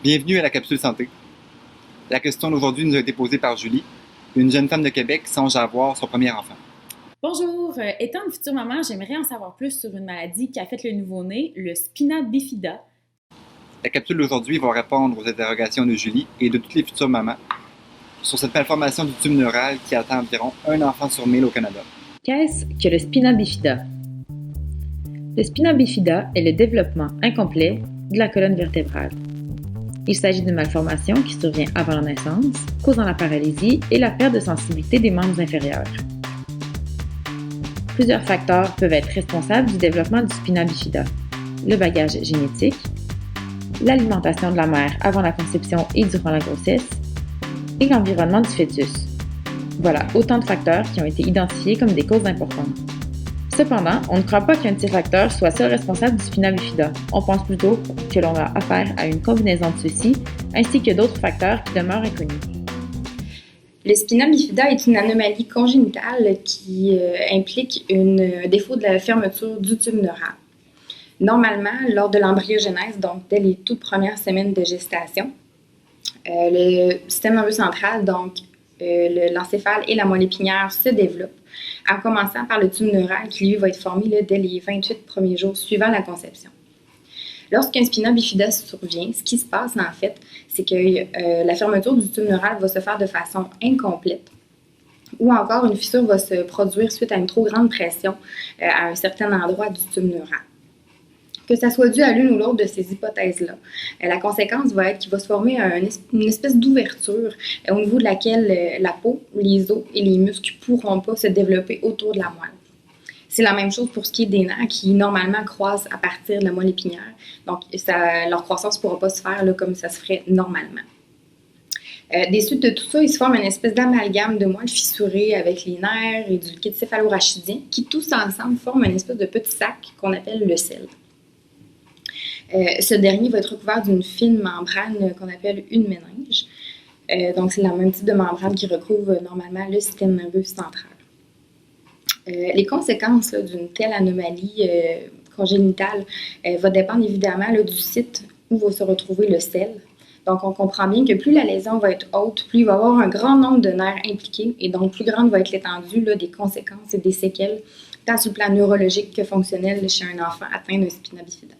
Bienvenue à la capsule santé. La question d'aujourd'hui nous a été posée par Julie. Une jeune femme de Québec songe à avoir son premier enfant. Bonjour, étant une future maman, j'aimerais en savoir plus sur une maladie qui affecte le nouveau-né, le spina bifida. La capsule d'aujourd'hui va répondre aux interrogations de Julie et de toutes les futures mamans sur cette malformation du tube neural qui atteint environ un enfant sur 1000 au Canada. Qu'est-ce que le spina bifida? Le spina bifida est le développement incomplet de la colonne vertébrale. Il s'agit d'une malformation qui survient avant la naissance, causant la paralysie et la perte de sensibilité des membres inférieurs. Plusieurs facteurs peuvent être responsables du développement du spina bifida. Le bagage génétique, l'alimentation de la mère avant la conception et durant la grossesse, et l'environnement du fœtus. Voilà autant de facteurs qui ont été identifiés comme des causes importantes. Cependant, on ne croit pas qu'un de ces facteurs soit seul responsable du spina bifida. On pense plutôt que l'on a affaire à une combinaison de ceux-ci, ainsi que d'autres facteurs qui demeurent inconnus. Le spina bifida est une anomalie congénitale qui implique un défaut de la fermeture du tube neural. Normalement, lors de l'embryogenèse, donc dès les toutes premières semaines de gestation, le système nerveux central, donc l'encéphale et la moelle épinière se développent, en commençant par le tube neural qui, lui, va être formé dès les 28 premiers jours suivant la conception. Lorsqu'un spina bifida survient, ce qui se passe en fait, c'est que la fermeture du tube neural va se faire de façon incomplète ou encore une fissure va se produire suite à une trop grande pression à un certain endroit du tube neural. Que ça soit dû à l'une ou l'autre de ces hypothèses-là, la conséquence va être qu'il va se former une espèce d'ouverture au niveau de laquelle la peau, les os et les muscles ne pourront pas se développer autour de la moelle. C'est la même chose pour ce qui est des nerfs qui, normalement, croissent à partir de la moelle épinière. Donc, leur croissance ne pourra pas se faire comme ça se ferait normalement. Des suites de tout ça, il se forme une espèce d'amalgame de moelle fissurée avec les nerfs et du liquide céphalorachidien qui, tous ensemble, forment une espèce de petit sac qu'on appelle le sel. Ce dernier va être recouvert d'une fine membrane qu'on appelle une méninge. Donc, c'est le même type de membrane qui recouvre normalement le système nerveux central. Les conséquences d'une telle anomalie congénitale vont dépendre évidemment du site où va se retrouver le sel. Donc, on comprend bien que plus la lésion va être haute, plus il va y avoir un grand nombre de nerfs impliqués et donc plus grande va être l'étendue des conséquences et des séquelles, tant sur le plan neurologique que fonctionnel chez un enfant atteint de spina bifida.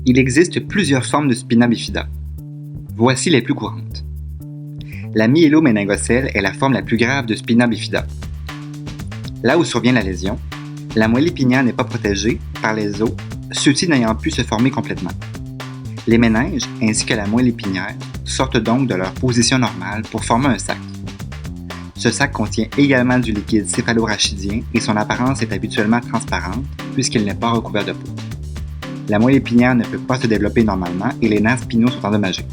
Il existe plusieurs formes de spina bifida. Voici les plus courantes. La myéloméningocèle est la forme la plus grave de spina bifida. Là où survient la lésion, la moelle épinière n'est pas protégée par les os, ceux-ci n'ayant pu se former complètement. Les méninges ainsi que la moelle épinière sortent donc de leur position normale pour former un sac. Ce sac contient également du liquide céphalorachidien et son apparence est habituellement transparente puisqu'il n'est pas recouvert de peau. La moelle épinière ne peut pas se développer normalement et les nerfs spinaux sont endommagés.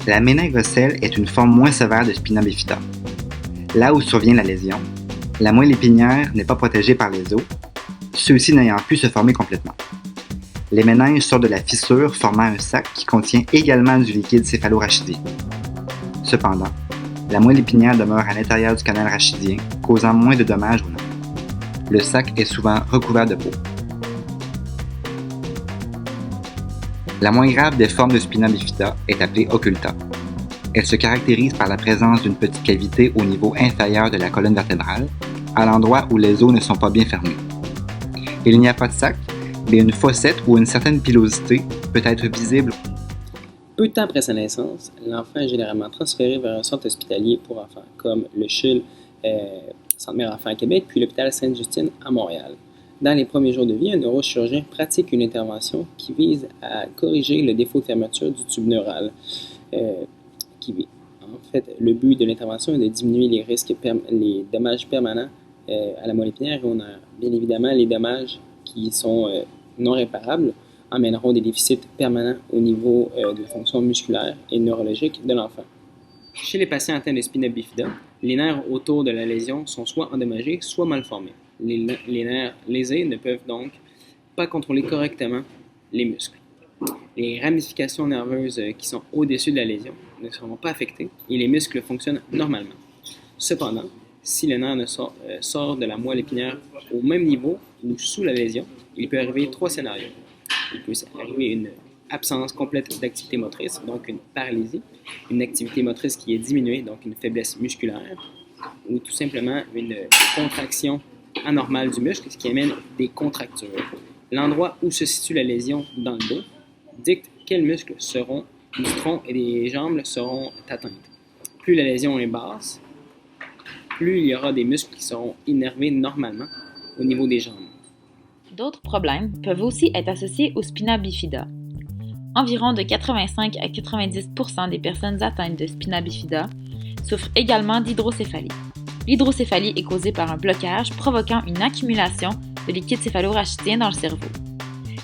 La méningocèle est une forme moins sévère de spina bifida. Là où survient la lésion, la moelle épinière n'est pas protégée par les os, ceux-ci n'ayant pu se former complètement. Les méninges sortent de la fissure formant un sac qui contient également du liquide céphalorachidien. Cependant, la moelle épinière demeure à l'intérieur du canal rachidien, causant moins de dommages aux nerfs. Le sac est souvent recouvert de peau. La moins grave des formes de spina bifida est appelée occulta. Elle se caractérise par la présence d'une petite cavité au niveau inférieur de la colonne vertébrale, à l'endroit où les os ne sont pas bien fermés. Il n'y a pas de sac, mais une fossette ou une certaine pilosité peut être visible. Peu de temps après sa naissance, l'enfant est généralement transféré vers un centre hospitalier pour enfants, comme le CHUL, Centre Mère Enfant à Québec, puis l'hôpital Sainte-Justine à Montréal. Dans les premiers jours de vie, un neurochirurgien pratique une intervention qui vise à corriger le défaut de fermeture du tube neural. En fait, le but de l'intervention est de diminuer les risques, les dommages permanents à la moelle épinière et aux nerfs. Bien évidemment, les dommages qui sont non réparables emmèneront des déficits permanents au niveau de fonction musculaire et neurologique de l'enfant. Chez les patients atteints de spina bifida, les nerfs autour de la lésion sont soit endommagés, soit mal formés. Les nerfs lésés ne peuvent donc pas contrôler correctement les muscles. Les ramifications nerveuses qui sont au-dessus de la lésion ne seront pas affectées et les muscles fonctionnent normalement. Cependant, si le nerf sort de la moelle épinière au même niveau ou sous la lésion, il peut arriver 3 scénarios. Il peut arriver une absence complète d'activité motrice, donc une paralysie, une activité motrice qui est diminuée, donc une faiblesse musculaire, ou tout simplement une contraction anormale du muscle, ce qui amène des contractures. L'endroit où se situe la lésion dans le dos dicte quels muscles du tronc et des jambes seront atteintes. Plus la lésion est basse, plus il y aura des muscles qui seront innervés normalement au niveau des jambes. D'autres problèmes peuvent aussi être associés au spina bifida. Environ de 85 à 90% des personnes atteintes de spina bifida souffrent également d'hydrocéphalie. L'hydrocéphalie est causée par un blocage provoquant une accumulation de liquide céphalo-rachidien dans le cerveau.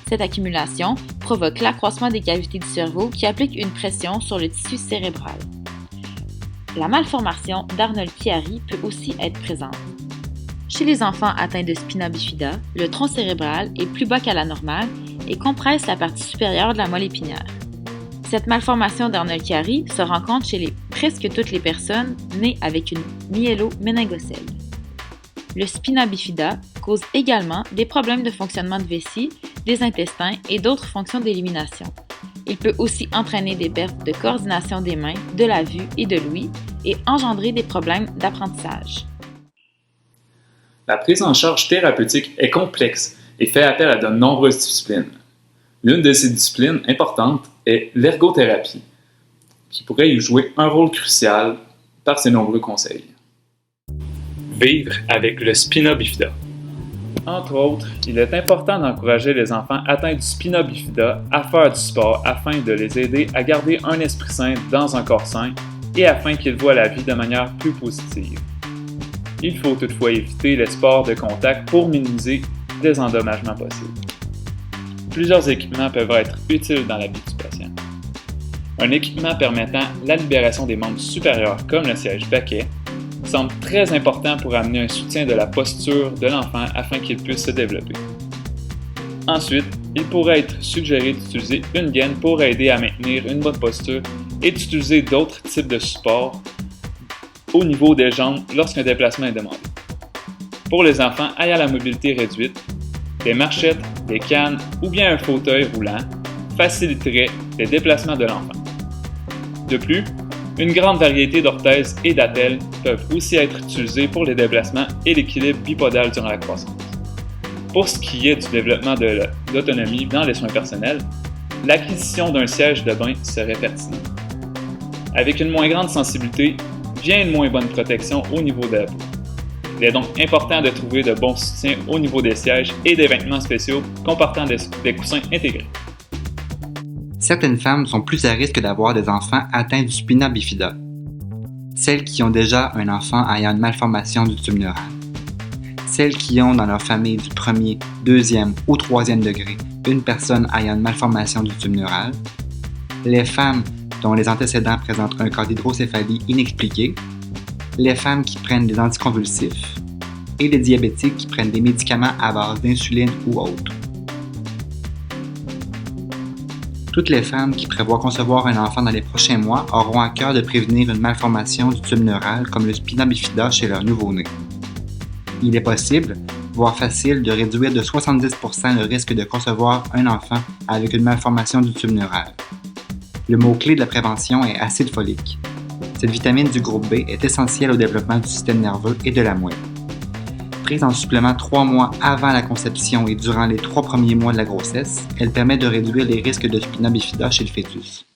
Cette accumulation provoque l'accroissement des cavités du cerveau qui applique une pression sur le tissu cérébral. La malformation d'Arnold-Chiari peut aussi être présente. Chez les enfants atteints de spina bifida, le tronc cérébral est plus bas qu'à la normale et compresse la partie supérieure de la moelle épinière. Cette malformation d'Arnold-Chiari se rencontre chez presque toutes les personnes nées avec une myéloméningocèle. Le spina bifida cause également des problèmes de fonctionnement de vessie, des intestins et d'autres fonctions d'élimination. Il peut aussi entraîner des pertes de coordination des mains, de la vue et de l'ouïe et engendrer des problèmes d'apprentissage. La prise en charge thérapeutique est complexe et fait appel à de nombreuses disciplines. L'une de ces disciplines importantes est l'ergothérapie, qui pourrait y jouer un rôle crucial par ses nombreux conseils. Vivre avec le spina bifida. Entre autres, il est important d'encourager les enfants atteints du spina bifida à faire du sport afin de les aider à garder un esprit sain dans un corps sain et afin qu'ils voient la vie de manière plus positive. Il faut toutefois éviter les sports de contact pour minimiser les endommagements possibles. Plusieurs équipements peuvent être utiles dans la vie du patient. Un équipement permettant la libération des membres supérieurs comme le siège baquet semble très important pour amener un soutien de la posture de l'enfant afin qu'il puisse se développer. Ensuite, il pourrait être suggéré d'utiliser une gaine pour aider à maintenir une bonne posture et d'utiliser d'autres types de supports au niveau des jambes lorsqu'un déplacement est demandé. Pour les enfants ayant la mobilité réduite, des marchettes, des cannes ou bien un fauteuil roulant faciliteraient les déplacements de l'enfant. De plus, une grande variété d'orthèses et d'attelles peuvent aussi être utilisées pour les déplacements et l'équilibre bipodal durant la croissance. Pour ce qui est du développement de l'autonomie dans les soins personnels, l'acquisition d'un siège de bain serait pertinente. Avec une moins grande sensibilité, vient une moins bonne protection au niveau de la peau. Il est donc important de trouver de bons soutiens au niveau des sièges et des vêtements spéciaux comportant des coussins intégrés. Certaines femmes sont plus à risque d'avoir des enfants atteints du spina bifida. Celles qui ont déjà un enfant ayant une malformation du tube neural. Celles qui ont dans leur famille du premier, deuxième ou troisième degré une personne ayant une malformation du tube neural. Les femmes dont les antécédents présentent un cas d'hydrocéphalie inexpliqué. Les femmes qui prennent des anticonvulsifs. Et les diabétiques qui prennent des médicaments à base d'insuline ou autres. Toutes les femmes qui prévoient concevoir un enfant dans les prochains mois auront à cœur de prévenir une malformation du tube neural comme le spina bifida chez leur nouveau-né. Il est possible, voire facile, de réduire de 70% le risque de concevoir un enfant avec une malformation du tube neural. Le mot-clé de la prévention est acide folique. Cette vitamine du groupe B est essentielle au développement du système nerveux et de la moelle. Prise en supplément 3 mois avant la conception et durant les 3 premiers mois de la grossesse, elle permet de réduire les risques de spina bifida chez le fœtus.